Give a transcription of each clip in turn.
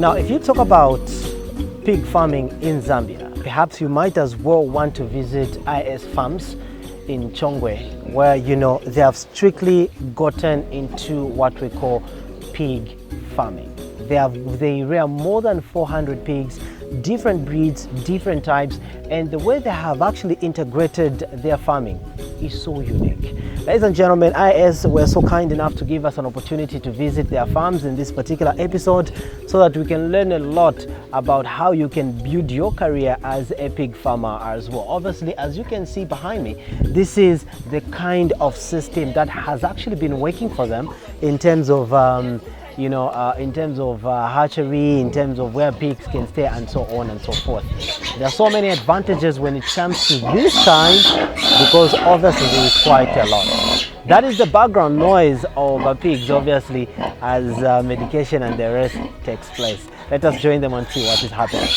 Now, if you talk about pig farming in Zambia, perhaps you might as well want to visit IS farms in Chongwe, where they have strictly gotten into what we call pig farming. They rear more than 400 pigs, different breeds, different types, and the way they have actually integrated their farming is so unique. Ladies and gentlemen, IS were so kind enough to give us an opportunity to visit their farms in this particular episode so that we can learn a lot about how you can build your career as a pig farmer as well. Obviously, as you can see behind me, this is the kind of system that has actually been working for them in terms of hatchery, in terms of where pigs can stay, and so on and so forth. There are so many advantages when it comes to this kind, because obviously there is quite a lot. That is the background noise of pigs, obviously, as medication and the rest takes place. Let us join them and see what is happening.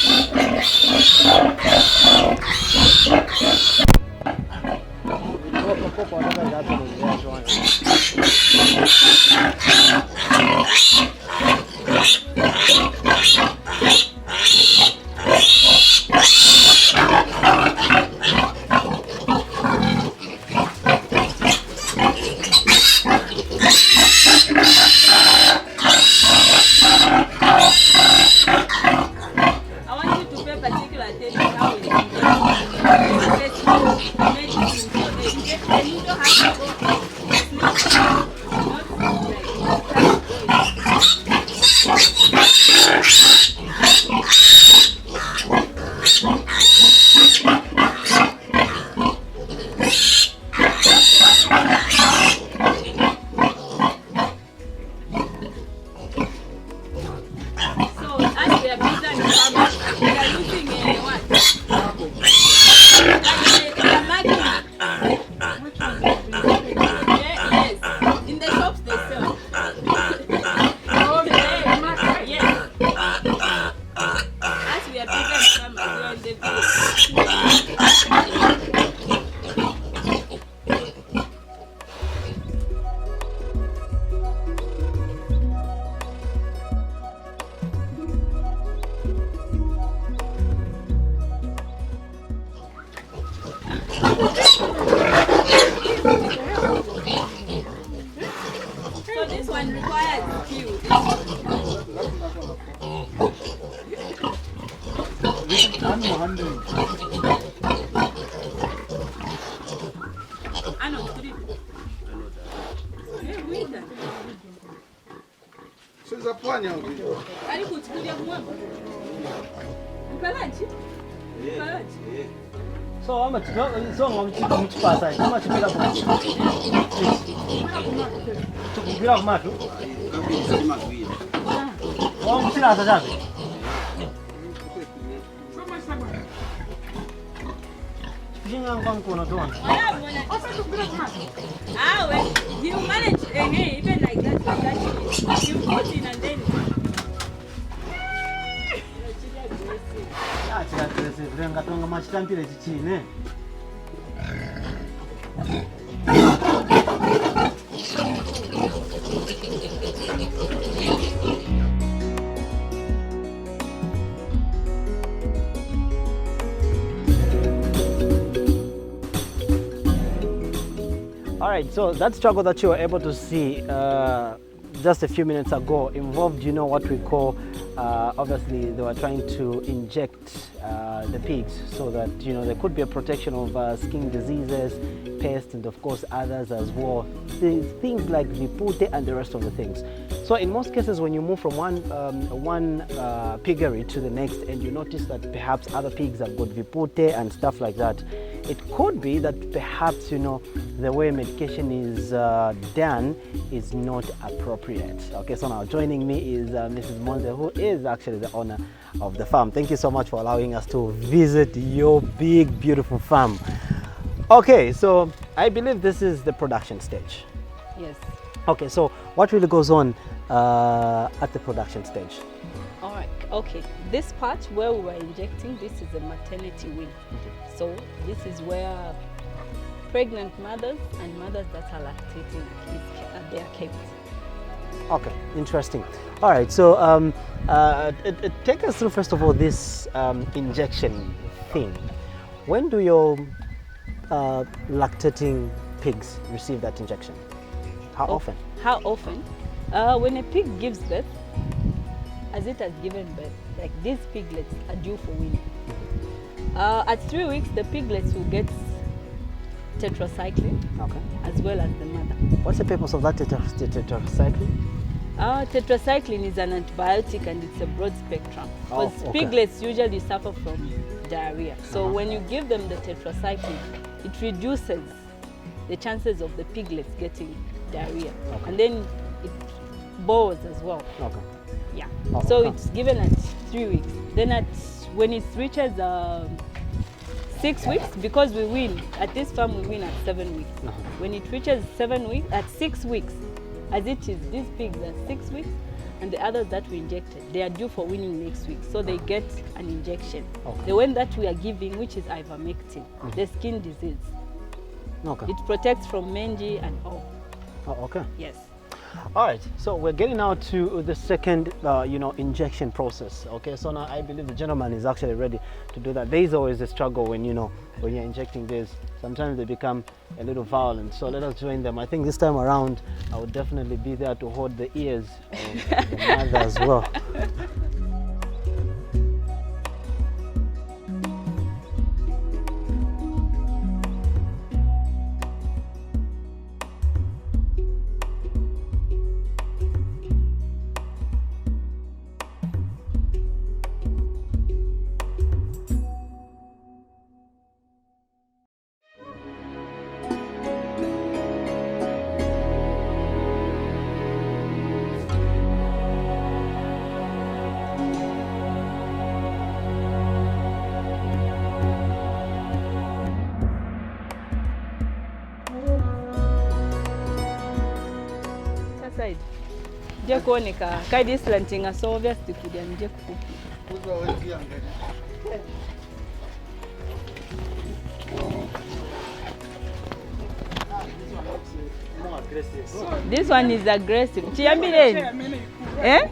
So how much? So how much pasa? How much bila kwa? Bila kwa matu? Kwa msila sasa. Jinga ngwangu na doan. Ah, well, you manage even like that. You put in and then. All right, so that struggle that you were able to see just a few minutes ago involved, what we call, obviously they were trying to inject the pigs so that, there could be a protection of skin diseases, pests, and of course others as well. Things like vipute and the rest of the things. So in most cases, when you move from one piggery to the next and you notice that perhaps other pigs have got vipute and stuff like that, it could be that perhaps, the way medication is done is not appropriate. Okay, so now joining me is Mrs. Monze, who is actually the owner of the farm. Thank you so much for allowing us to visit your big, beautiful farm. Okay, so I believe this is the production stage. Yes. Okay, so what really goes on at the production stage? All right, okay. This part where we were injecting, this is a maternity wing. So this is where pregnant mothers and mothers that are lactating, they are kept. Okay, interesting. All right, so take us through first of all this injection thing. When do your lactating pigs receive that injection? How often? How often? When a pig gives birth, as it has given birth, like these piglets are due for weaning. At 3 weeks, the piglets will get tetracycline, Okay. as well as the mother. What's the purpose of that tetracycline? Tetracycline is an antibiotic and it's a broad spectrum. Oh, Because okay. piglets usually suffer from diarrhea. So when you give them the tetracycline, it reduces the chances of the piglets getting diarrhea. Okay. And then it bores as well. Okay. Yeah. Oh, So okay. it's given at 3 weeks. Then when it reaches 6 weeks, because we win, at this farm we win at 7 weeks. When it reaches 7 weeks, at 6 weeks, as it is, these pigs are 6 weeks, and the others that we injected, they are due for weaning next week. So they get an injection. Okay. The one that we are giving, which is ivermectin, the skin disease. Okay. It protects from mange and all. Oh, okay. Yes. All right, so we're getting now to the second, injection process. Okay, so now I believe the gentleman is actually ready to do that. There is always a struggle when you're injecting this. Sometimes they become a little violent. So let us join them. I think this time around, I would definitely be there to hold the ears of the mother as well. Side. Je kuoneka kaidi slanting so obviously kuja nje kuku. This one is aggressive. Chiyambire. Eh?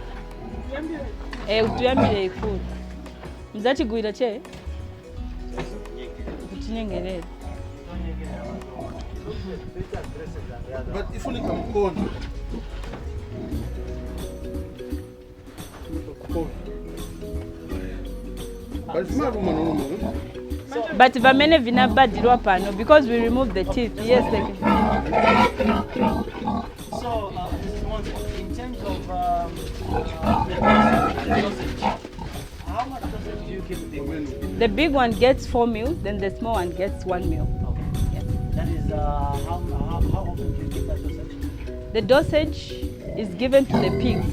Utuyambire ikulu. Mzati guira che? Kuchinyengerere. But if only come cold. But vamene vinabadirwa pano because we remove the teeth. Yes, they can. So, in terms of dosage, how much dosage do you give them? The big one gets 4 meals, then the small one gets 1 meal. Okay. Yes. That is, how often do you give that dosage? The dosage is given to the pigs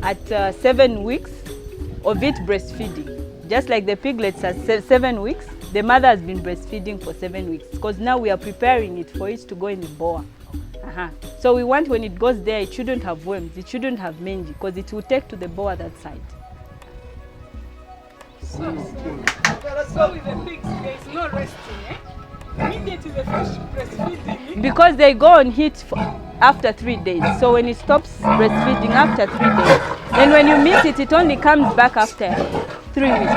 at 7 weeks of it breastfeeding. Just like the piglets at 7 weeks, the mother has been breastfeeding for 7 weeks because now we are preparing it for it to go in the boa. So we want when it goes there, it shouldn't have worms, it shouldn't have mange because it will take to the boa that side. So with the pigs, there is no resting, eh? Immediately the fish breastfeeding. Because they go on heat after 3 days. So when it stops breastfeeding after 3 days, then when you miss it, it only comes back after 3 weeks.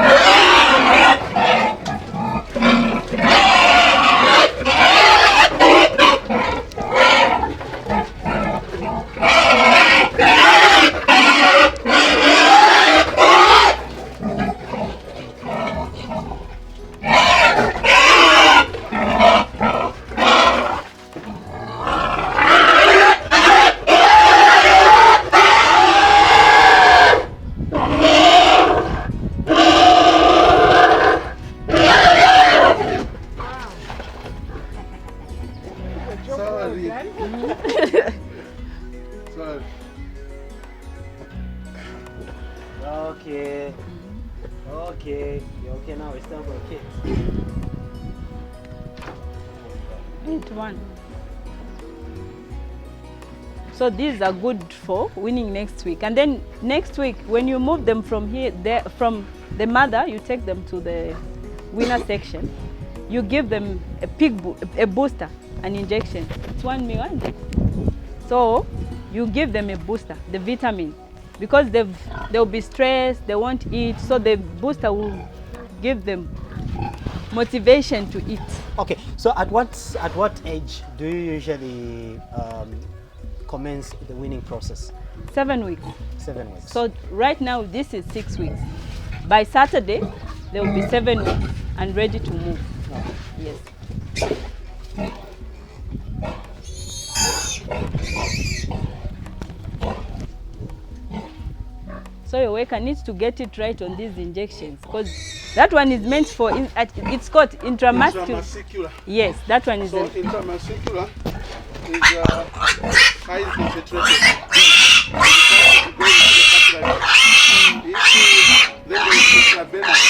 Sorry. Sorry. Okay. Okay. You're okay now. It's time for a kick. 8-1. So these are good for winning next week. And then next week, when you move them from here, from the mother, you take them to the winner section. You give them a booster, an injection. It's 1 meal. So you give them a booster, the vitamin, because they'll be stressed, they won't eat, so the booster will give them motivation to eat. Okay, so at what age do you usually commence the weaning process? 7 weeks. 7 weeks. So right now this is 6 weeks. By Saturday they will be 7 weeks and ready to move. Okay. Yes. So your worker needs to get it right on these injections, because that one is meant for, it's called intramuscular. Intramuscular. Yes, that one is. So intramuscular is highly concentrated. Then there is intravenous.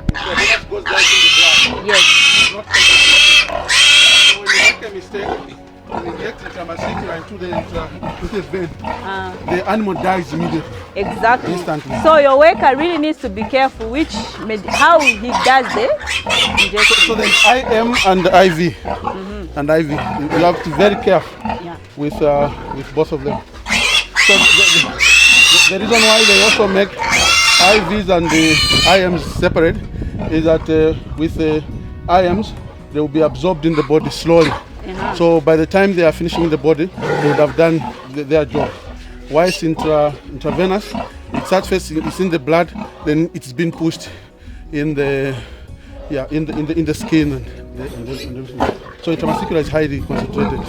Intravenous goes down in the blood. Yes. It's not concentrated. So when you make a mistake, you inject intramuscular into the vein, the animal dies immediately. Exactly. Instantly. So your worker really needs to be careful how he does the injection. So there's IM and IV. And IV. You have to be very careful with both of them. So the reason why they also make IVs and the IMs separate is that with the IMs, they will be absorbed in the body slowly. So by the time they are finishing the body, they would have done their job. Whilst intravenous, it starts first, it's in the blood, then it's been pushed in the in the skin and everything. So intramuscular is highly concentrated.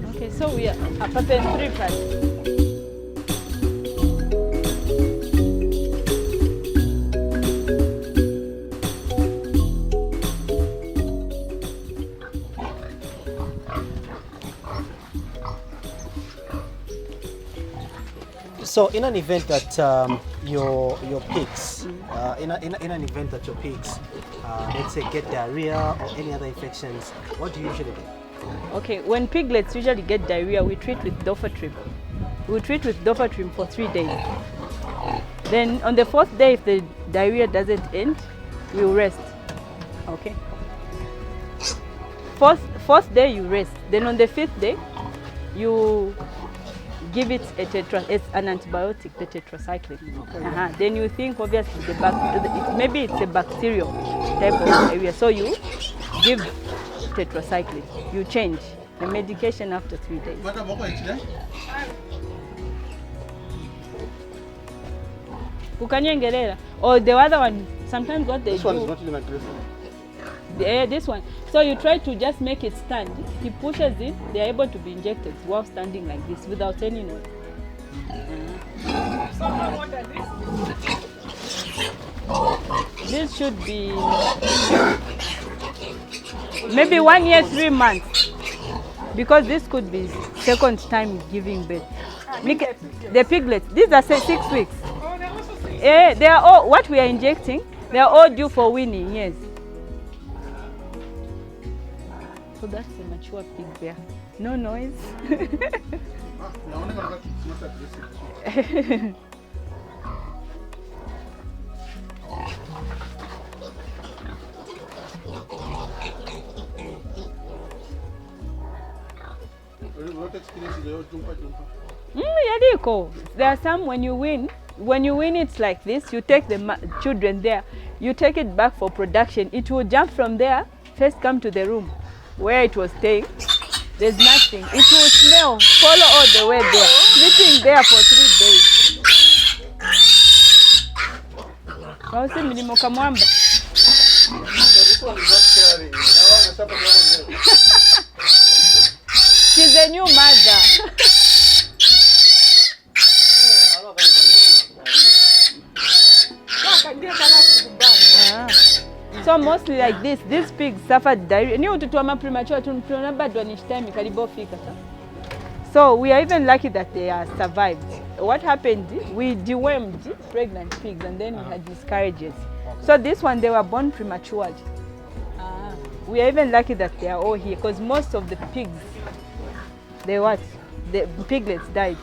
Okay, so we are up at 3 parts. So in an event that your pigs, in an event that your pigs, let's say, get diarrhea or any other infections, what do you usually do? Okay, when piglets usually get diarrhea, we treat with dofotrim. We treat with dofotrim for 3 days. Then on the 4th day, if the diarrhea doesn't end, we will rest. Okay. Fourth day you rest. Then on the 5th day, you give it it's an antibiotic, the tetracycline. Okay. Then you think obviously maybe it's a bacterial type of diarrhea, so you give tetracycline. You change the medication after 3 days. Ukanyengerera. Or the other one, sometimes what they do. This one is not even aggressive. This one. So you try to just make it stand. He pushes it, they are able to be injected while standing like this without any noise. So how old are these? This should be maybe 1 year, 3 months. Because this could be second time giving birth. The piglets, these are 6 weeks. Oh, they're also 6. They are all, what we are injecting, they are all due for weaning, yes. So that's a mature pig there. No noise. What experience is your jumpa? Yadiko. There are some when you win it's like this, you take the children there, you take it back for production. It will jump from there, first come to the room where it was staying. There's nothing. It will smell, follow all the way there, sleeping there for 3 days. So this one is not carrying. She's a new mother. So mostly like this, these pigs suffered diarrhea. So we are even lucky that they are survived. what happened, we dewormed pregnant pigs and then we had miscarriages. So this one, they were born prematurely. We are even lucky that they are all here because most of the pigs, the piglets died.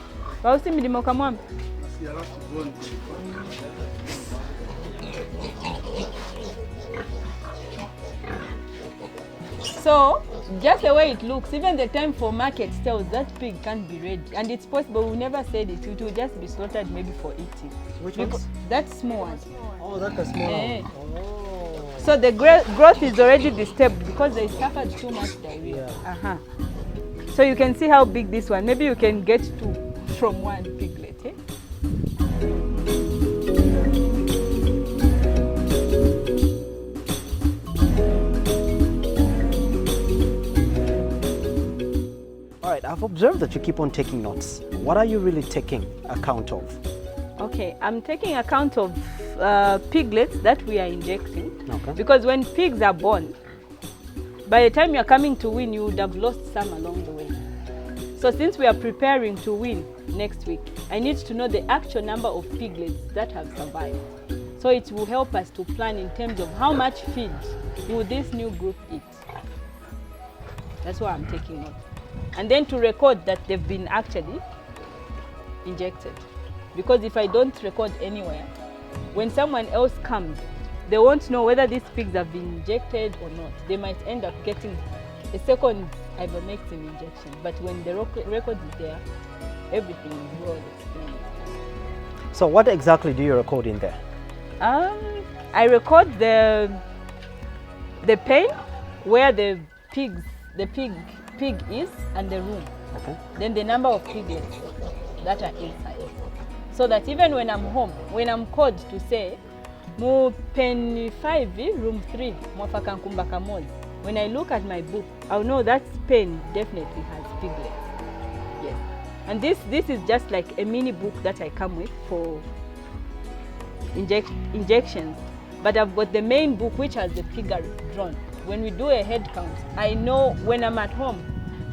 So, just the way it looks, even the time for market tells that pig can't be ready. And it's possible, we never said it, it will just be slaughtered maybe for eating. Which one? That small one. Oh, that's a small one. Oh. So the growth is already disturbed because they suffered too much diarrhea. Yeah. So you can see how big this one, maybe you can get two from one piglet. Eh? All right, I've observed that you keep on taking notes. What are you really taking account of? Okay, I'm taking account of piglets that we are injecting. Okay. Because when pigs are born, by the time you're coming to win, you would have lost some along the way. So since we are preparing to win next week, I need to know the actual number of piglets that have survived. So it will help us to plan in terms of how much feed will this new group eat. That's why I'm taking note. And then to record that they've been actually injected. Because if I don't record anywhere, when someone else comes, they won't know whether these pigs have been injected or not. They might end up getting a second ivermectin injection. But when the record is there, everything is well explained. So what exactly do you record in there? I record the pen where the pig is and the room. Okay. Then the number of piglets that are inside. So that even when I'm home, when I'm called to say, Mu pen 5, room 3, mwafaka nkumbaka mozi. When I look at my book, I'll know that pen definitely has piglets. Yes. And this is just like a mini book that I come with for injections. But I've got the main book which has the piggery drawn. When we do a head count, I know when I'm at home,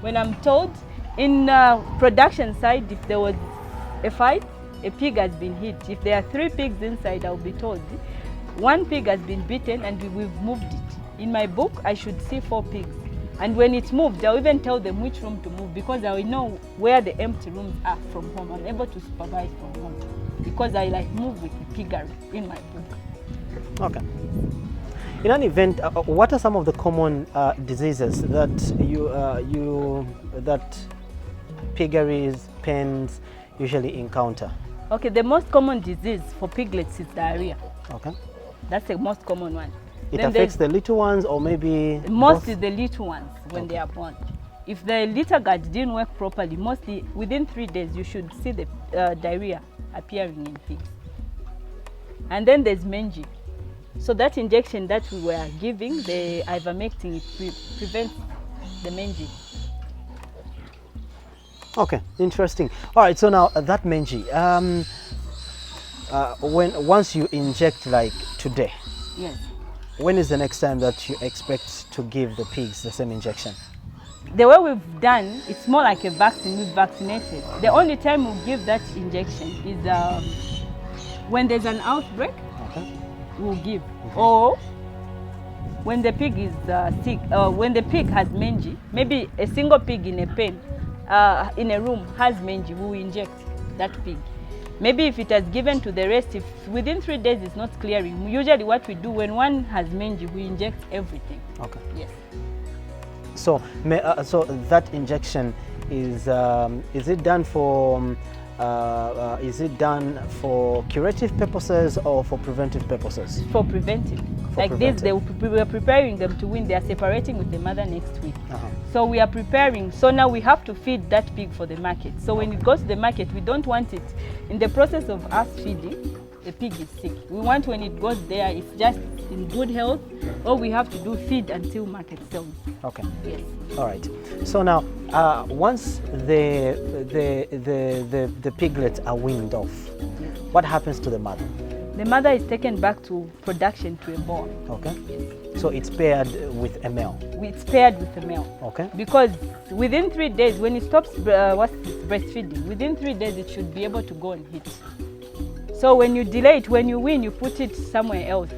when I'm told in production side, if there was a fight, a pig has been hit. If there are 3 pigs inside, I'll be told 1 pig has been beaten and we've moved it. In my book, I should see 4 pigs. And when it's moved, I'll even tell them which room to move because I will know where the empty rooms are from home. I'm able to supervise from home because I like move with the piggery in my book. Okay. In an event, what are some of the common diseases that that piggeries, pens usually encounter? Okay, the most common disease for piglets is diarrhea. Okay. That's the most common one. It Then affects the little ones or maybe most both? is the little ones when they are born. If the litter guard didn't work properly, mostly within 3 days you should see the diarrhea appearing in pigs. And then there's mange. So that injection that we were giving, the ivermectin, it prevents the mange. Okay, interesting. All right, so now that mange, once you inject like today, Yes. when is the next time that you expect to give the pigs the same injection? The way we've done, it's more like a vaccine. We've vaccinated. The only time we give that injection is when there's an outbreak. Okay. We'll give, or when the pig is sick, when the pig has mange, maybe a single pig in a pen, in a room has mange, we will inject that pig. Maybe if it has given to the rest, if within 3 days it's not clearing, usually what we do when one has mange, we inject everything. Okay. Yes. So, so that injection is it done for? Is it done for curative purposes or for preventive purposes? For preventive. For like preventive. this, we are preparing them to win. They are separating with the mother next week. So we are preparing. So now we have to feed that pig for the market. So when it goes to the market, we don't want it in the process of us feeding, the pig is sick. We want when it goes there, it's just in good health. All we have to do feed until market sells. Okay. Yes. All right. So now, once the piglets are weaned off, what happens to the mother? the mother is taken back to production to a boar. Okay. So it's paired with a male. It's paired with the male. Okay. Because within 3 days, when it stops breastfeeding, within 3 days it should be able to go and hit. So when you delay it, when you win, you put it somewhere else.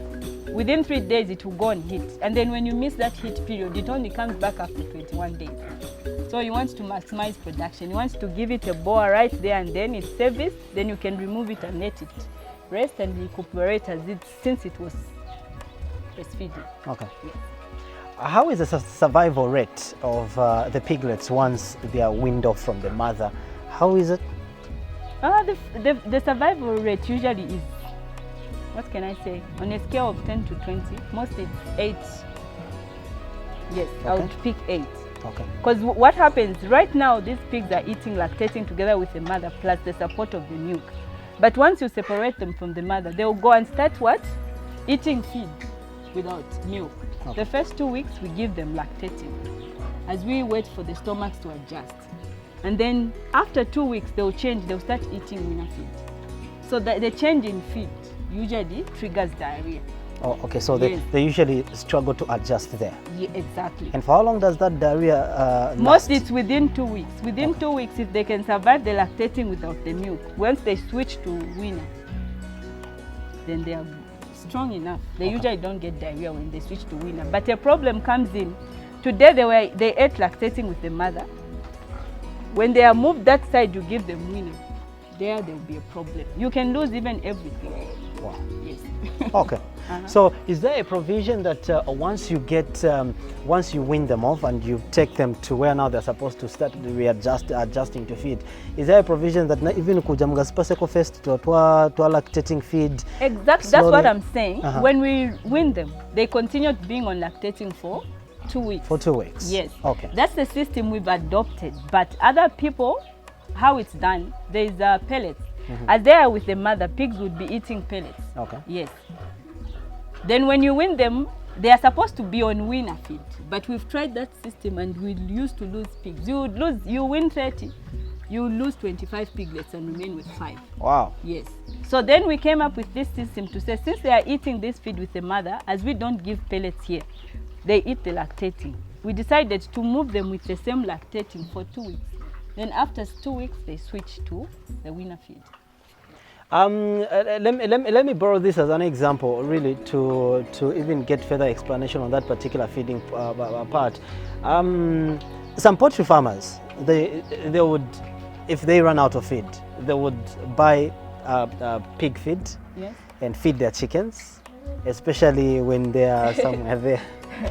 Within 3 days it will go and hit. And then when you miss that hit period, it only comes back after 21 days. So you want to maximize production. You want to give it a boar right there and then it's serviced, then you can remove it and let it rest and recuperate since it was breastfeeding. Okay. Yes. How is the survival rate of the piglets once they are weaned off from the mother? How is it? The survival rate usually is, what can I say, on a scale of 10 to 20, mostly it's 8. Yes, okay. I would pick 8. Okay. Because what happens, right now these pigs are eating, lactating together with the mother plus the support of the milk. But once you separate them from the mother, they will go and start what? Eating feed without milk. Okay. The first 2 weeks we give them lactating as we wait for the stomachs to adjust. And then after 2 weeks they'll change, they'll start eating weaner feed. So the change in feed usually triggers diarrhea. Oh, okay, so yes. they usually struggle to adjust there. Yeah, exactly. And for how long does that diarrhea last? Mostly it's within 2 weeks. Within 2 weeks, if they can survive the lactating without the milk, once they switch to weaner, then they are strong enough. They usually don't get diarrhea when they switch to weaner. But a problem comes in. Today they ate lactating with the mother. When they are moved that side, you give them weaner. There will be a problem. You can lose even everything. Wow. Yes. Okay. So is there a provision that once you wean them off and you take them to where now they're supposed to start adjusting to feed, is there a provision that even kujamuga spaseko first to lactating feed? Exactly, that's what I'm saying. When we wean them, they continue being on lactating for 2 weeks. For 2 weeks? Yes. Okay. That's the system we've adopted. But other people, how it's done, there is pellets. As they are with the mother, pigs would be eating pellets. Okay. Yes. Then when you wean them, they are supposed to be on weaner feed. But we've tried that system and we used to lose pigs. You win 30, you lose 25 piglets and remain with 5. Wow. Yes. So then we came up with this system to say, since they are eating this feed with the mother, as we don't give pellets here, they eat the lactating. We decided to move them with the same lactating for 2 weeks. Then after 2 weeks, they switch to the weaner feed. Let me borrow this as an example, really, to even get further explanation on that particular feeding part. Some poultry farmers, they would, if they run out of feed, they would buy pig feed, yes, and feed their chickens, especially when they are somewhere there.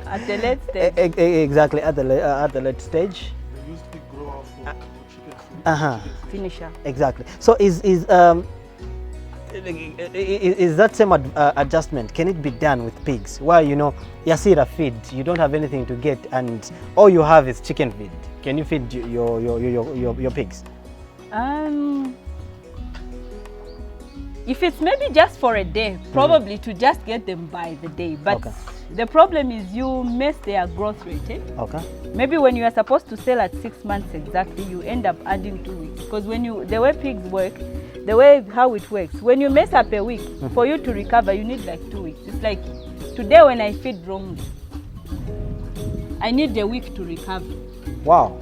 At the late stage. Exactly, at the late stage. They use pig grower for chicken food. Finisher. Exactly. So is that same adjustment, can it be done with pigs? Where, you know, you see the feed, you don't have anything to get, and all you have is chicken feed. Can you feed your pigs? If it's maybe just for a day, probably to just get them by the day. But okay, the problem is you mess their growth rate. Okay. Maybe when you are supposed to sell at 6 months exactly, you end up adding 2 weeks. Because when the way pigs work, the way how it works, when you mess up a week, for you to recover, you need like 2 weeks. It's like today when I feed wrongly, I need a week to recover. Wow.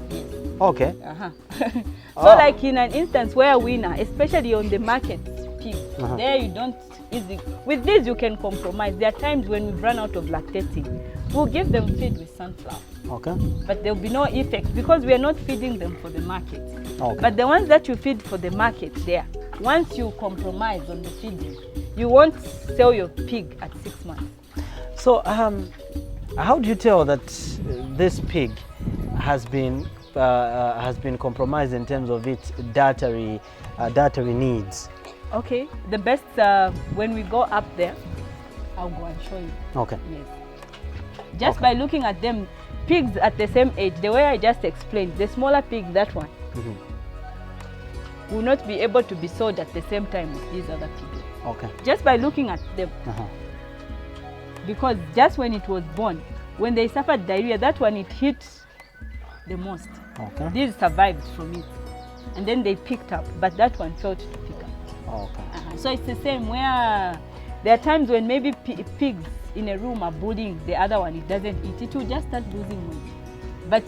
Okay. So like in an instance where weaner, especially on the market pigs, there you don't easy. With this you can compromise. There are times when we run out of lactating. We'll give them feed with sunflower. Okay. But there will be no effect because we are not feeding them for the market. Okay. But the ones that you feed for the market there, once you compromise on the feeding, you won't sell your pig at 6 months. So how do you tell that this pig has been compromised in terms of its dietary needs? Okay, the best when we go up there, I'll go and show you. Okay. Yes. Just by looking at them, pigs at the same age, the way I just explained, the smaller pig, that one, will not be able to be sold at the same time with these other pigs. Okay. Just by looking at them. Because just when it was born, when they suffered diarrhea, that one it hit the most. Okay. These survived from it. And then they picked up, but that one failed to pick up. Okay. So it's the same where There are times when maybe pigs in a room are bullying the other one, it doesn't eat, it will just start losing weight. But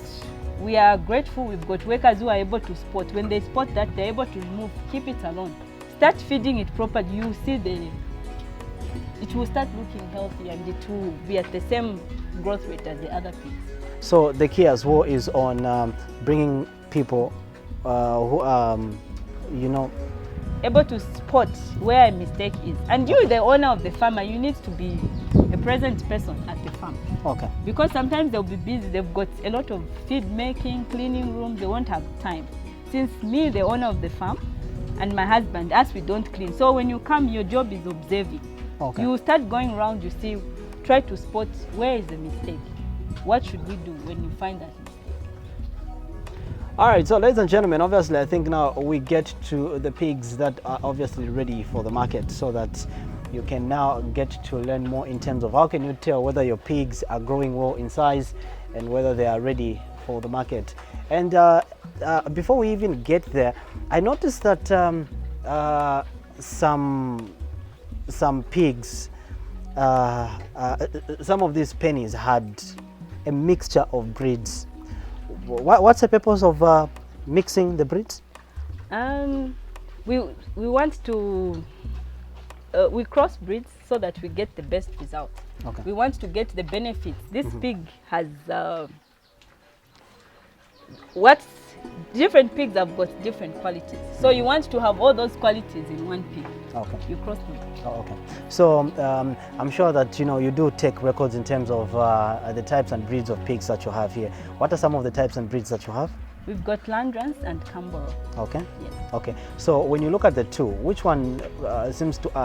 we are grateful we've got workers who are able to spot. When they spot that, they're able to remove, keep it alone. Start feeding it properly, you see it will start looking healthy and it will be at the same growth rate as the other pigs. So the key as well is on bringing people who are, you know, able to spot where a mistake is. And you, the owner of the farmer, you need to be a present person at the farm. Okay. Because sometimes they'll be busy, they've got a lot of feed making, cleaning room, they won't have time. Since me, the owner of the farm, and my husband, us, we don't clean. So when you come, your job is observing. Okay. You start going around, you see, try to spot where is the mistake. What should we do when you find that mistake? All right, so ladies and gentlemen, obviously I think now we get to the pigs that are obviously ready for the market, so that you can now get to learn more in terms of how can you tell whether your pigs are growing well in size and whether they are ready for the market. And before we even get there, I noticed that some pigs, some of these pennies had a mixture of breeds. What's the purpose of mixing the breeds? We want to we cross breeds so that we get the best result. Okay. We want to get the benefits. This pig has different pigs have got different qualities. So you want to have all those qualities in one pig. Okay. You cross them. Oh, okay. So I'm sure that you do take records in terms of the types and breeds of pigs that you have here. What are some of the types and breeds that you have? We've got Landrans and Camborough. Okay. Yes. Okay. So when you look at the two, which one seems to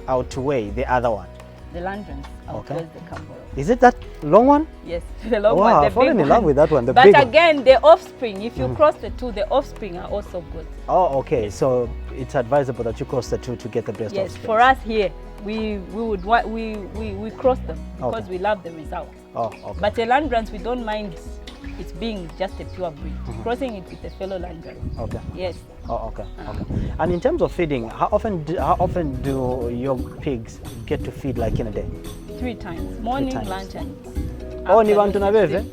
outweigh the other one? The Landrans outweighs the Camborough. Is it that long one? Yes, the long wow, one, the I've fallen big in love one. with that one, the but big one. again, the offspring, if you cross the two, the offspring are also good. Oh, okay. So it's advisable that you cross the two to get the best Yes, offspring. for us here, we cross them because Okay. we love the result. Oh, okay. But the Landrans, we don't mind it being just a pure breed. Crossing it with a fellow Landran. Okay. Yes. Oh, okay. Okay. And in terms of feeding, how often do your pigs get to feed, like in a day? 3 times, morning, times. lunch, and Oh, ni afternoon. bantu na beve?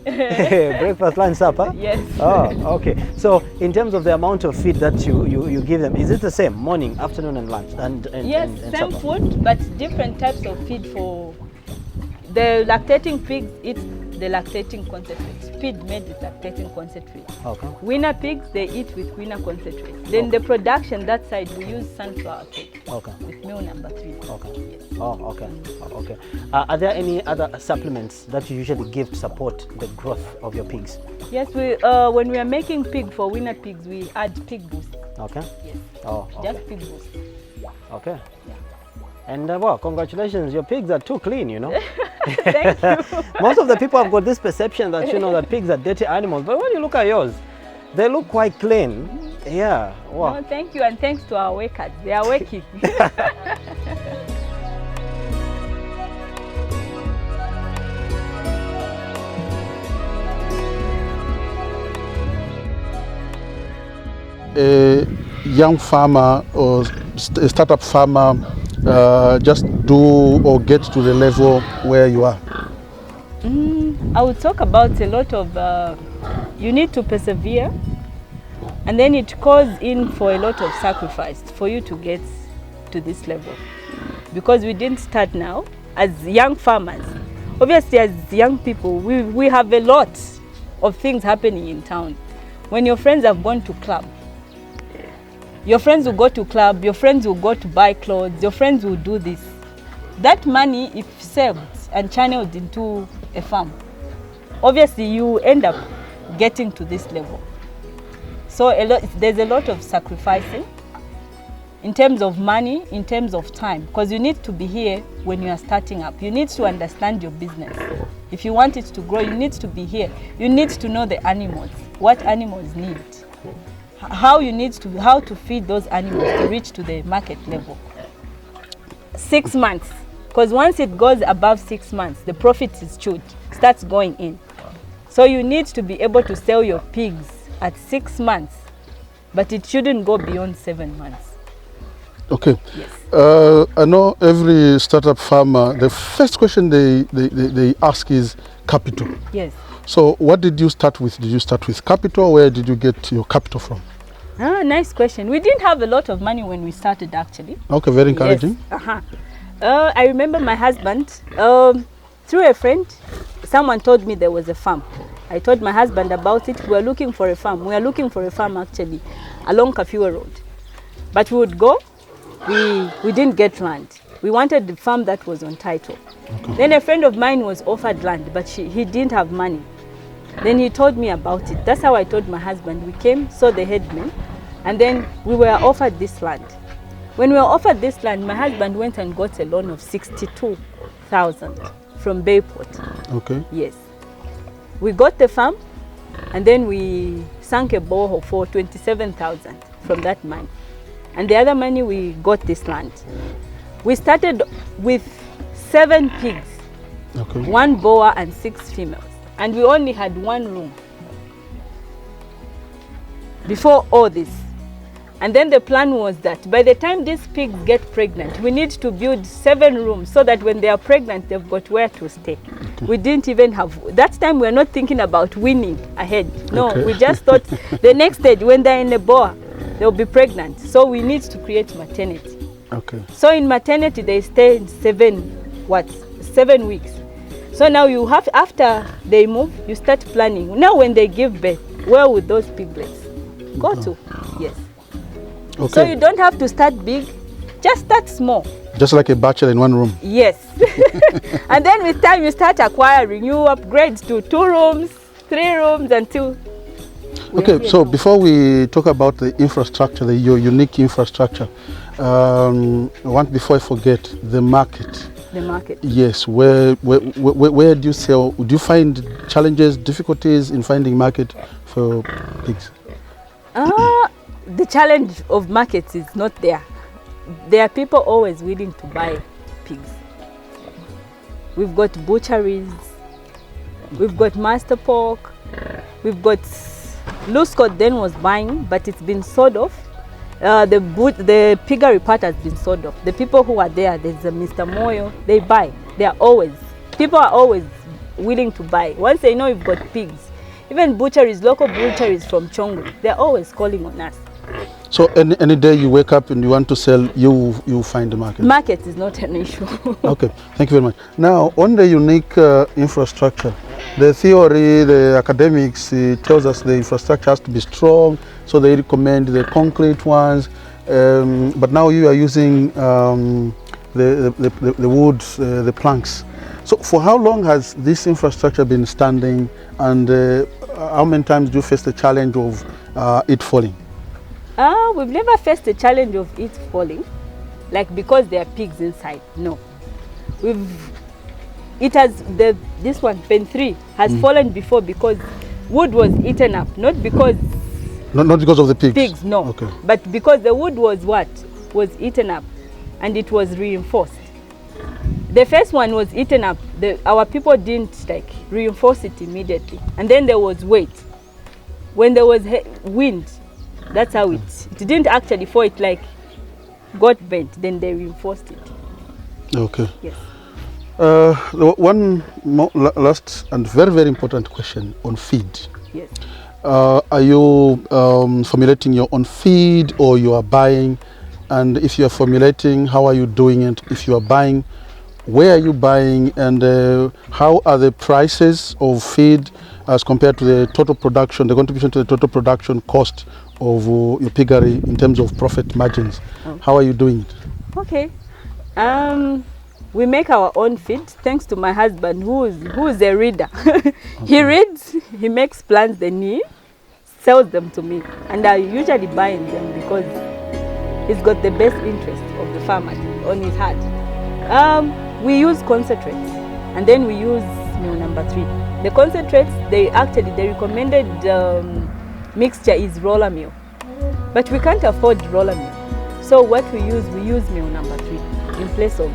Breakfast, lunch, supper? Yes. Oh, okay. So in terms of the amount of feed that you give them, is it the same, morning, afternoon, and lunch? And Yes, and same supper? food, but different types of feed for the lactating pigs. It's the lactating concentrate. Feed made with lactating concentrate. Okay. Winner pigs, they eat with winner concentrate. Then the production, that side, we use sunflower cake Okay. with meal number 3. Okay. Yes. Oh, okay. Oh, okay. Are there any other supplements that you usually give to support the growth of your pigs? Yes, when we are making pig for winner pigs, we add pig boost. Okay. Yes. Oh, okay. Just pig boost. Okay. Yeah. And well, congratulations, your pigs are too clean, Thank you. Most of the people have got this perception that that pigs are dirty animals, but when you look at yours, they look quite clean. Yeah. Wow. No, thank you, and thanks to our workers. They are working. A young farmer or a startup farmer just do or get to the level where you are? I would talk about a lot of, you need to persevere, and then it calls in for a lot of sacrifice for you to get to this level. Because we didn't start now as young farmers. Obviously, as young people, we have a lot of things happening in town. When your friends have gone to club, your friends will go to club, your friends will go to buy clothes, your friends will do this. That money, if saved and channeled into a farm, obviously you end up getting to this level. So there's a lot of sacrificing in terms of money, in terms of time, because you need to be here when you are starting up. You need to understand your business. If you want it to grow, you need to be here. You need to know the animals, what animals need, how to feed those animals to reach to the market level. 6 months, because once it goes above 6 months, the profit starts going in. So you need to be able to sell your pigs at 6 months, but it shouldn't go beyond 7 months. Okay. Yes. I know every startup farmer, the first question they ask is capital. Yes. So what did you start with? Did you start with capital? Where did you get your capital from? Ah, nice question. We didn't have a lot of money when we started, actually. Okay, very encouraging. Yes. I remember my husband, through a friend, someone told me there was a farm. I told my husband about it. We were looking for a farm. We are looking for a farm, actually, along Kafua Road. But we would go, we didn't get land. We wanted the farm that was on title. Okay. Then a friend of mine was offered land, but he didn't have money. Then he told me about it. That's how I told my husband. We came, saw the headman, and then we were offered this land. When we were offered this land, my husband went and got a loan of 62,000 from Bayport. Okay. Yes. We got the farm, and then we sank a borehole for 27,000 from that money. And the other money, we got this land. We started with 7 pigs, okay, 1 boa and 6 females. And we only had 1 room before all this. And then the plan was that by the time these pigs get pregnant, we need to build 7 rooms so that when they are pregnant, they've got where to stay. Okay. We didn't even have, that time we were not thinking about winning ahead. No, okay. We just thought the next stage, when they're in the boa, they'll be pregnant. So we need to create maternity. Okay. So in maternity, they stay in 7 weeks. So now you have, after they move, you start planning. Now when they give birth, where would those piglets go to? Yes. Okay. So you don't have to start big, just start small. Just like a bachelor in 1 room. Yes. And then with time you start acquiring, you upgrade to 2 rooms, 3 rooms until... Okay, so before we talk about the infrastructure, your unique infrastructure, before I forget, the market. The market. Yes, where do you sell? Do you find challenges, difficulties in finding market for pigs? The challenge of markets is not there. There are people always willing to buy pigs. We've got butcheries, we've got Master Pork, we've got Luscott then was buying, but it's been sold off. The piggery part has been sold off. The people who are there's a Mr. Moyo, they buy. People are always willing to buy. Once they know you've got pigs, even butcheries, local butcheries from Chongu, they're always calling on us. So any day you wake up and you want to sell, you find the market? Market is not an issue. Okay, thank you very much. Now, on the unique infrastructure, the theory, the academics tells us the infrastructure has to be strong, so they recommend the concrete ones. But now you are using the wood, the planks. So for how long has this infrastructure been standing, and how many times do you face the challenge of it falling? We've never faced the challenge of it falling, like because there are pigs inside. No, this one, pen 3, has fallen before because wood was eaten up, not because of the pigs. Pigs, no. Okay. But because the wood was eaten up, and it was reinforced. The first one was eaten up. Our people didn't reinforce it immediately, and then there was weight. When there was wind, that's how it didn't actually fall. It got bent. Then they reinforced it. Okay. Yes. One last and very, very important question on feed. Yes. Are you formulating your own feed, or you are buying? And if you are formulating, how are you doing it? If you are buying, where are you buying, and how are the prices of feed as compared to the total production, the contribution to the total production cost of your piggery in terms of profit margins? Oh. How are you doing it? Okay. We make our own feed, thanks to my husband, who is a reader. Okay. He reads, he makes plans, then he sells them to me. And I usually buy them because he's got the best interest of the farmer on his heart. We use concentrates, and then we use meal number 3. The concentrates, the recommended mixture is roller meal. But we can't afford roller meal. So what we use meal number 3 in place of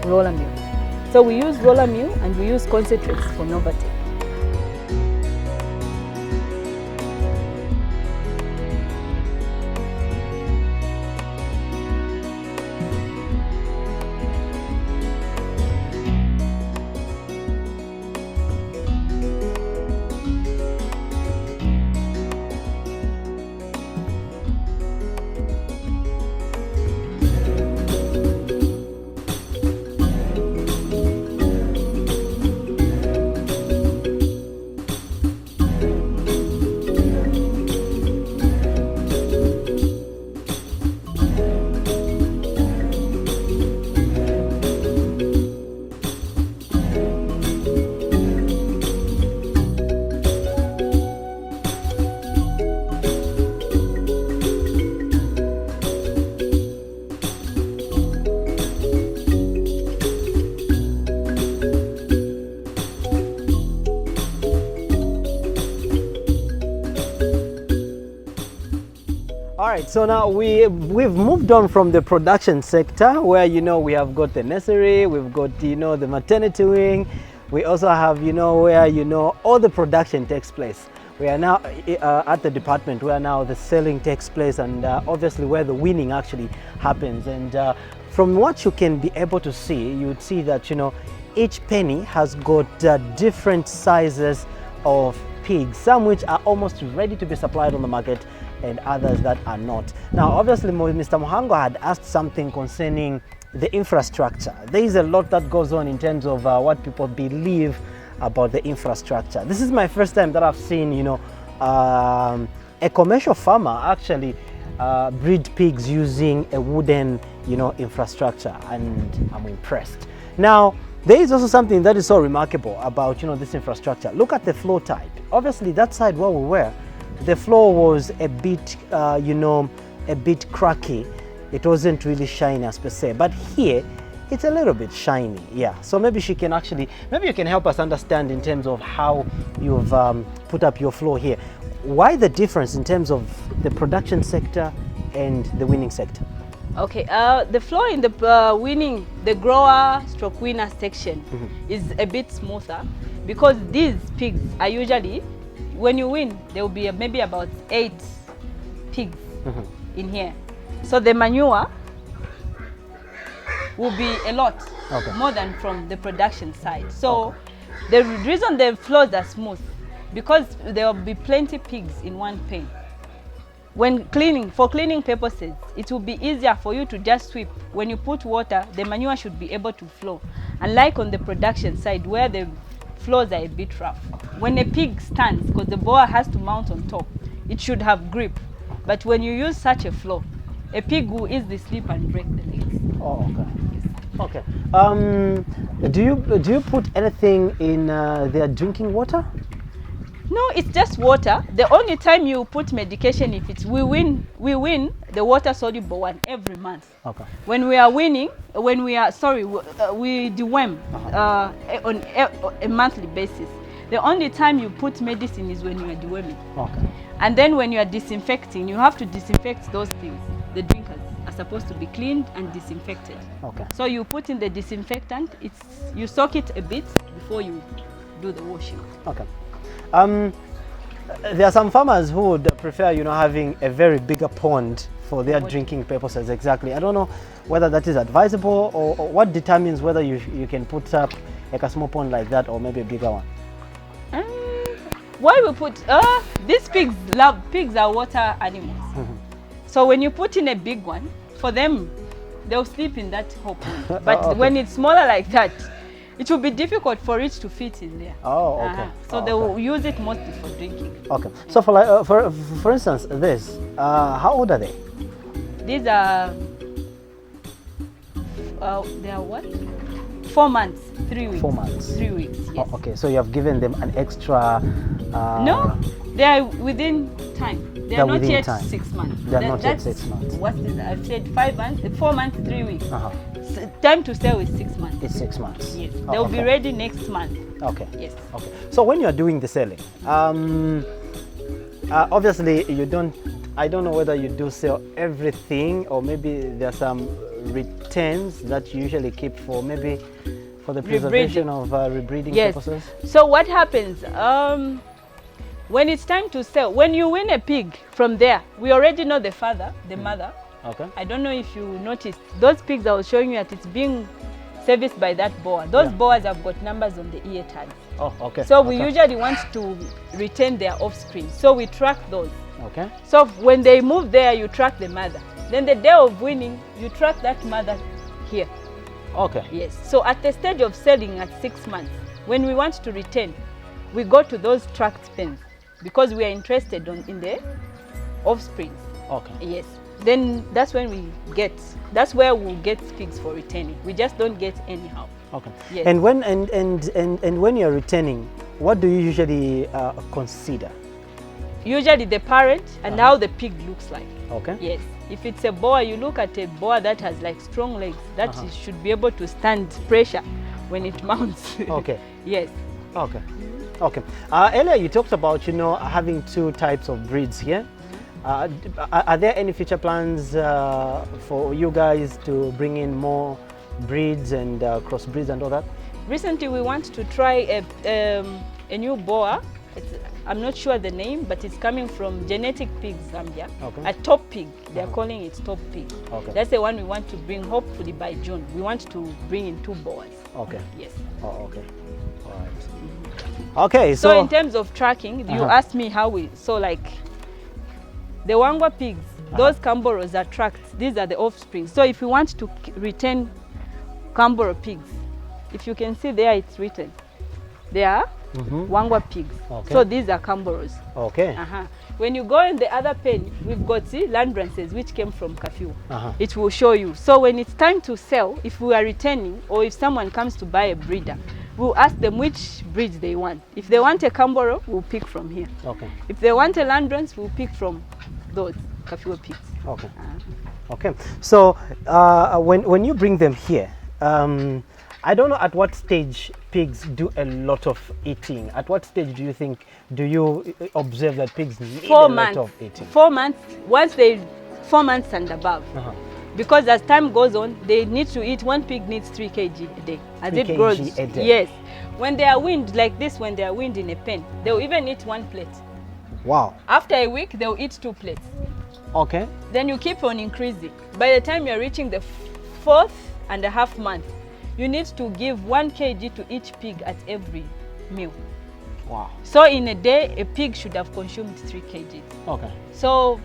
roller meal. So we use roller meal and we use concentrates for Novatec. right, so now we've moved on from the production sector where, you know, we have got the nursery, we've got, you know, the maternity wing. We also have, you know, where, you know, all the production takes place. We are now at the department where now the selling takes place, and obviously where the winning actually happens. And from what you can be able to see, you would see that, you know, each penny has got different sizes of pigs, some which are almost ready to be supplied on the market and others that are not. Now, obviously, Mr. Muhango had asked something concerning the infrastructure. There is a lot that goes on in terms of what people believe about the infrastructure. This is my first time that I've seen, you know, a commercial farmer actually breed pigs using a wooden, you know, infrastructure, and I'm impressed. Now, there is also something that is so remarkable about, you know, this infrastructure. Look at the floor type. Obviously, that side where we were, the floor was a bit, you know, a bit cracky. It wasn't really shiny as per se, but here it's a little bit shiny. Yeah, so maybe she can actually, maybe you can help us understand in terms of how you've put up your floor here. Why the difference in terms of the production sector and the winning sector? Okay, the floor in the winning, the grower stroke winner section is a bit smoother, because these pigs are usually, when you win, there will be maybe about 8 pigs in here. So the manure will be a lot, more than from the production side. So the reason the floors are smooth, because there will be plenty pigs in one pen. When cleaning, for cleaning purposes, it will be easier for you to just sweep. When you put water, the manure should be able to flow. Unlike on the production side, where the floors are a bit rough. When a pig stands, because the boa has to mount on top, it should have grip. But when you use such a floor, a pig will easily slip and break the legs. Oh, okay. Okay. Do you put anything in their drinking water? No, it's just water. The only time you put medication, if it's we win the water soluble one every month. Okay. When we are winning, we deworm on a monthly basis. The only time you put medicine is when you are deworming. Okay. And then when you are disinfecting, you have to disinfect those things. The drinkers are supposed to be cleaned and disinfected. Okay. So you put in the disinfectant. You soak it a bit before you do the washing. Okay. There are some farmers who would prefer, you know, having a very bigger pond for their drinking purposes. Exactly. I don't know whether that is advisable, or what determines whether you can put up like a small pond like that or maybe a bigger one. Why we put these pigs are water animals. So when you put in a big one, for them, they'll sleep in that whole pond. But when it's smaller like that, it will be difficult for it to fit in there. Oh, okay. So they will use it mostly for drinking. Okay. So for instance, this, how old are they? These are, they are what? 4 months, 3 weeks. 4 months. 3 weeks, yes. Oh, okay, so you have given them an extra... No, they are within time. They are not yet time. 6 months. They are not yet 6 months. What's this? I've said 4 months, 3 weeks. Time to sell is 6 months. It's 6 months. Yes. They'll be ready next month. Okay. Yes. Okay. So when you are doing the selling, obviously you don't, I don't know whether you do sell everything, or maybe there are some returns that you usually keep for maybe for the preservation of rebreeding purposes. So what happens, when it's time to sell, when you win a pig from there, we already know the father, the mother. Okay. I don't know if you noticed, those pigs I was showing you that it's being serviced by that boa. Those boas have got numbers on the ear tags. Oh, okay. So we usually want to retain their offspring. So we track those. Okay. So when they move there, you track the mother. Then the day of winning, you track that mother here. Okay. Yes. So at the stage of selling at 6 months, when we want to retain, we go to those tracked pens because we are interested in the offspring. Okay. Yes. Then that's when that's where we'll get pigs for retaining. We just don't get anyhow. Okay. Yes. And when you're retaining, what do you usually consider? Usually the parent and how the pig looks like. Okay. Yes. If it's a boa, you look at a boa that has like strong legs, that should be able to stand pressure when it mounts. Okay. Yes. Okay. Okay. Earlier you talked about, you know, having 2 types of breeds here. Are there any future plans for you guys to bring in more breeds and crossbreeds and all that? Recently, we want to try a new boa. I'm not sure the name, but it's coming from Genetic Pigs Zambia. Okay. A top pig. They're calling it top pig. Okay. That's the one we want to bring, hopefully by June. We want to bring in 2 boas. Okay. Yes. Oh, okay. All right. Okay, So in terms of tracking, you asked me how we, so like the Wangwa pigs, those Camboros are tracked. These are the offspring. So if you want to retain Camboro pigs, if you can see there, it's written. They are Wangwa pigs. Okay. So these are Camboros. Okay. When you go in the other pen, we've got land branches which came from Kafue. It will show you. So when it's time to sell, if we are returning or if someone comes to buy a breeder, we'll ask them which breeds they want. If they want a Camboro, we'll pick from here. Okay. If they want a land branch, we'll pick from those Kafue pigs. Okay. Okay. So when you bring them here, I don't know at what stage pigs do a lot of eating. At what stage do you observe that pigs need a lot of eating? 4 months. Once they 4 months and above. Because as time goes on, they need to eat. 1 pig needs 3 kg a day. As it grows, a day. Yes. When they are weaned like this, when they are weaned in a pen, they'll even eat 1 plate. Wow. After a week, they'll eat 2 plates. Okay. Then you keep on increasing. By the time you're reaching the 4.5 month, you need to give 1 kg to each pig at every meal. Wow. So in a day, a pig should have consumed 3 kg. Okay. So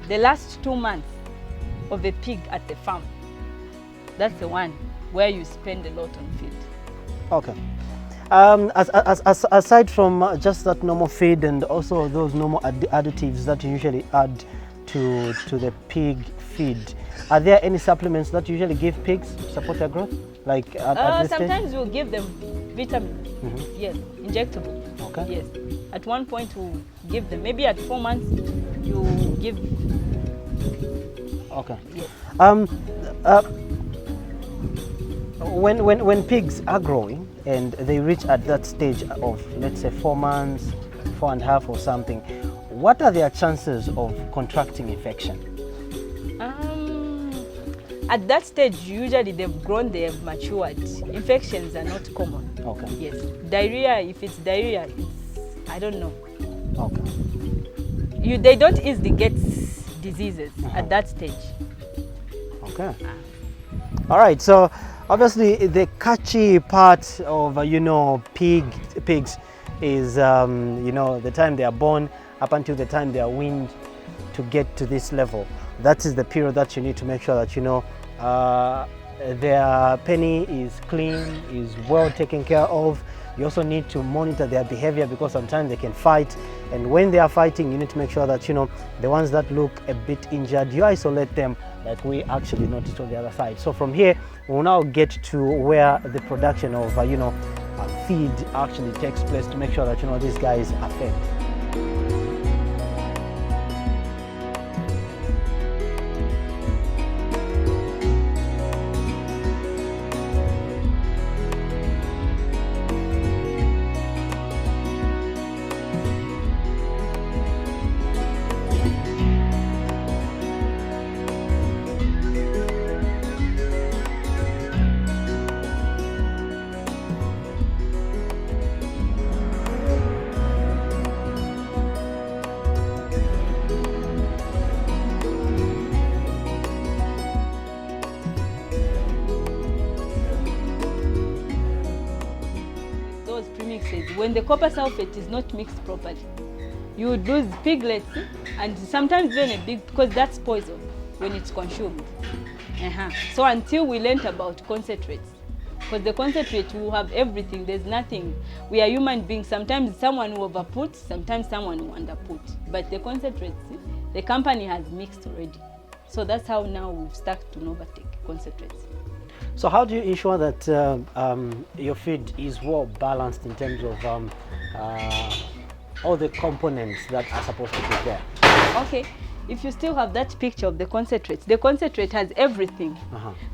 the last 2 months of a pig at the farm, that's the one where you spend a lot on feed. Okay. Aside from just that normal feed and also those normal additives that you usually add to the pig feed, are there any supplements that you usually give pigs to support their growth? Like at this sometimes stage? we'll give them vitamins. Yes, injectable. Okay. Yes. At one point we'll give them. Maybe at 4 months you give. Okay. Yes. When pigs are growing and they reach at that stage of, let's say, 4 months, 4.5 or something, what are their chances of contracting infection? At that stage, usually they've grown, they have matured. Infections are not common. Okay. Yes. Diarrhea, if it's diarrhea, it's, I don't know. Okay. They don't easily get diseases at that stage. Okay. All right. So obviously the catchy part of pigs is the time they are born up until the time they are weaned to get to this level. That is the period that you need to make sure that their penny is clean, is well taken care of. You also need to monitor their behavior because sometimes they can fight, and when they are fighting you need to make sure that the ones that look a bit injured, you isolate them like we actually noticed on the other side. So from here we'll now get to where the production of feed actually takes place to make sure that these guys are fed. When the copper sulfate is not mixed properly, you would lose piglets and sometimes even a big, because that's poison when it's consumed. So until we learned about concentrates, because the concentrate will have everything, there's nothing. We are human beings, sometimes someone will overput, sometimes someone will underput. But the concentrates, the company has mixed already. So that's how now we've stuck to Novatec concentrates. So how do you ensure that your feed is well balanced in terms of all the components that are supposed to be there? Okay, if you still have that picture of the concentrate has everything.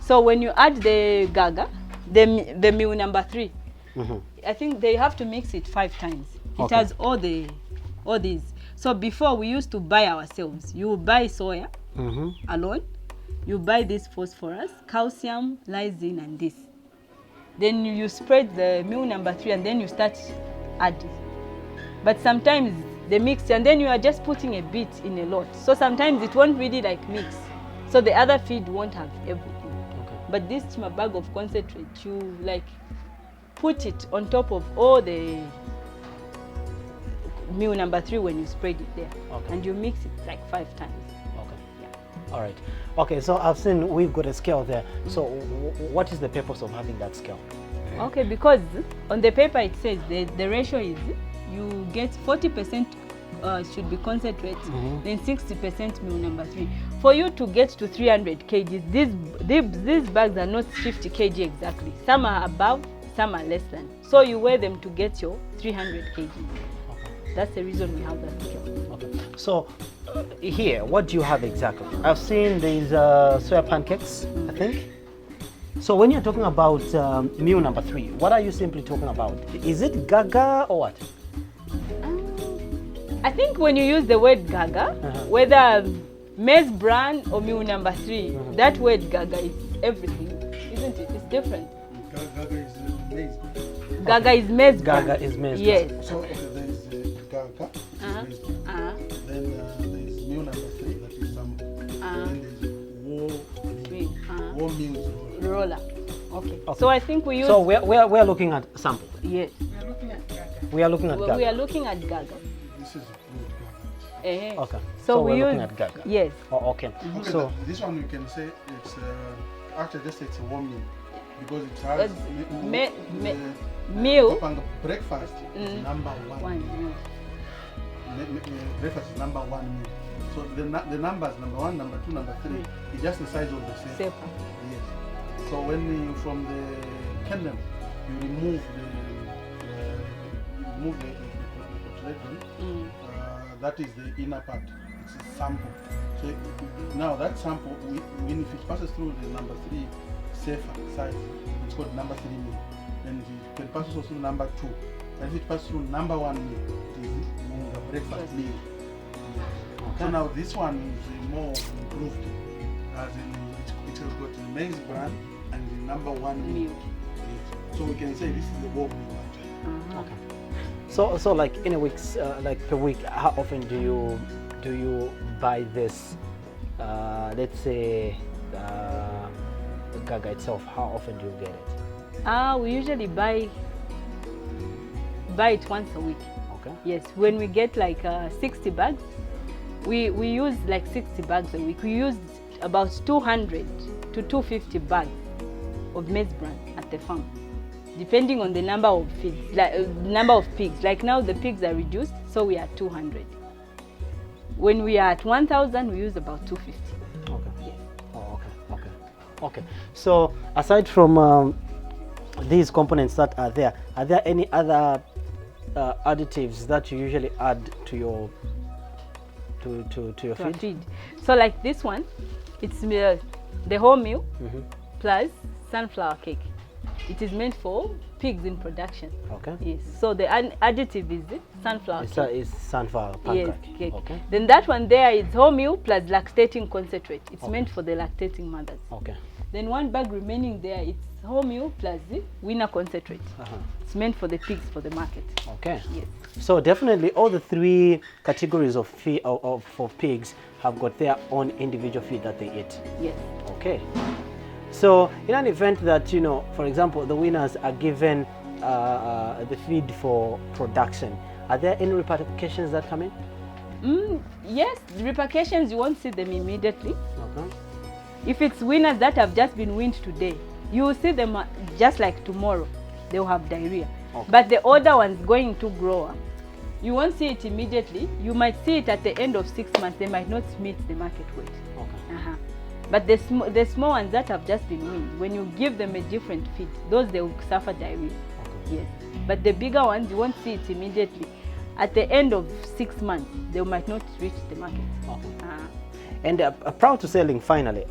So when you add the gaga, the meal number 3, I think they have to mix it 5 times. It has all these. So before we used to buy ourselves. You buy soya alone. You buy this phosphorus, calcium, lysine, and this. Then you spread the meal number 3 and then you start adding. But sometimes they mix and then you are just putting a bit in a lot. So sometimes it won't really like mix. So the other feed won't have everything. Okay. But this bag of concentrate, you like put it on top of all the meal number 3 when you spread it there. Okay. And you mix it like 5 times. Okay. Yeah. All right. Okay, so I've seen we've got a scale there. So what is the purpose of having that scale? Okay, because on the paper it says the ratio is you get 40% should be concentrate, then 60% meal number 3. For you to get to 300 kgs, these bags are not 50 kg exactly. Some are above, some are less than. So you weigh them to get your 300 kg. Okay. That's the reason we have that scale. Okay. So here, what do you have exactly? I've seen these soya pancakes, I think. So when you're talking about meal number 3, what are you simply talking about? Is it gaga or what? I think when you use the word gaga, whether maize bran or meal number 3, that word gaga is everything, isn't it? It's different. Gaga is maize. Gaga is maize bran. Gaga is maize. Yes. So okay, there is gaga, maize. Then there is meal number 3, that is some. Then there is war meals. Roller. Okay. So I think we use. So we're looking at sample. Yes. We are looking at gaga. We are looking at gaga. We are looking at gaga. This is good gaga. Okay. So we're we looking use at gaga. Yes. Oh, okay. Okay, So this one you can say it's actually just it's a warm meal because it has meal. breakfast is number 1. Breakfast is number 1 meal. So the numbers number 1, number 2, number 3 is just the size of the Sepa. Yes. So when you from the kernel you remove the cotyledon, that is the inner part. It's a sample. So now that sample, when if it passes through the number 3 safer size, it's called number 3 meal. And it can pass also through number 2. And if it passes through number 1 meal, it is the breakfast meal. Okay. So now this one is more improved, as in it has got the maize bran and the number 1 meal. Yes. So we can say this is the warm meal. okay. So like in a week, like per week, how often do you buy this? Let's say the gaga itself. How often do you get it? We usually buy it once a week. Okay. Yes. When we get like 60 bags, we use like 60 bags a week. We use about 200 to 250 bags of maize bran at the farm, depending on the number of feeds, number of pigs. Like now the pigs are reduced, so we are 200. When we are at 1,000, we use about 250. Okay. Yes. Oh, okay. Okay. So aside from these components that are there any other additives that you usually add to your feed? So like this one, it's the whole meal plus sunflower cake. It is meant for pigs in production. Okay. Yes. So the additive is sunflower cake. It's sunflower pancake. Yes, cake. Okay. Then that one there is whole meal plus lactating concentrate. It's meant for the lactating mothers. Okay. Then one bag remaining there, it's whole meal plus the winner concentrate. It's meant for the pigs for the market. Okay. Yes. So definitely all the 3 categories of feed for pigs have got their own individual feed that they eat. Yes. Okay. So in an event that, for example, the winners are given the feed for production, are there any repercussions that come in? Yes, the repercussions, you won't see them immediately. Okay. If it's winners that have just been weaned today, you will see them just like tomorrow. They will have diarrhea. Okay. But the older ones going to grow up, you won't see it immediately. You might see it at the end of 6 months. They might not meet the market weight. Okay. But the small ones that have just been weaned, when you give them a different feed, those they will suffer diarrhea. Okay. Yes. But the bigger ones, you won't see it immediately. At the end of 6 months, they might not reach the market. Okay. And proud to selling finally,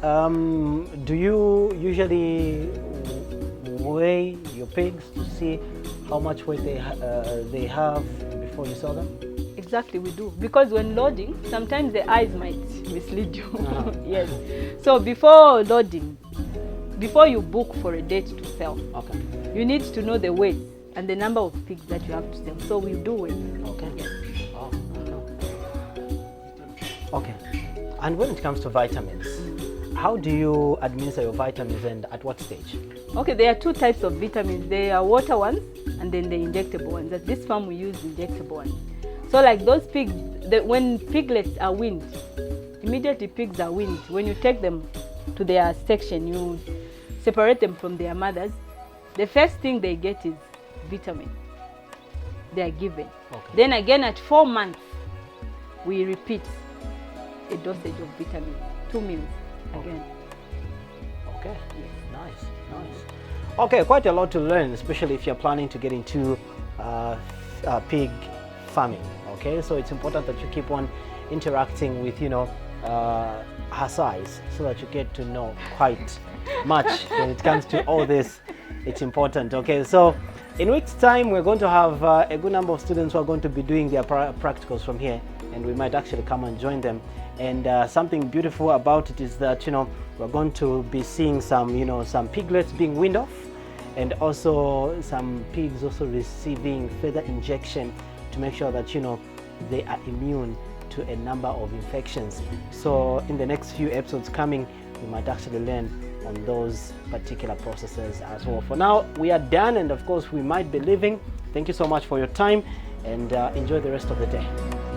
do you usually weigh your pigs to see how much weight they have before you sell them? exactly, we do. Because when loading, sometimes the eyes might mislead you. Uh-huh. Yes. So before loading, before you book for a date to sell, Okay. you need to know the weight and the number of pigs that you have to sell. So we do it. Okay. Yes. Oh, okay. And when it comes to vitamins, how do you administer your vitamins and at what stage? Okay, there are two types of vitamins. There are water ones and then the injectable ones. At this farm, we use injectable ones. So like those pigs, when piglets are weaned, immediately pigs are weaned. When you take them to their section, you separate them from their mothers. The first thing they get is vitamin. They are given. Okay. Then again at 4 months, we repeat a dosage of vitamin, 2 meals again. Okay, nice, nice. Okay, quite a lot to learn, especially if you're planning to get into pig farming. Okay, so it's important that you keep on interacting with, her size, so that you get to know quite much when it comes to all this. It's important. Okay, so in weeks' time, we're going to have a good number of students who are going to be doing their practicals from here, and we might actually come and join them. And something beautiful about it is that, we're going to be seeing some, some piglets being weaned off, and also some pigs also receiving further injection to make sure that, they are immune to a number of infections. So in the next few episodes coming, we might actually learn on those particular processes as well. For now, we are done, and of course, we might be leaving. Thank you so much for your time, and enjoy the rest of the day.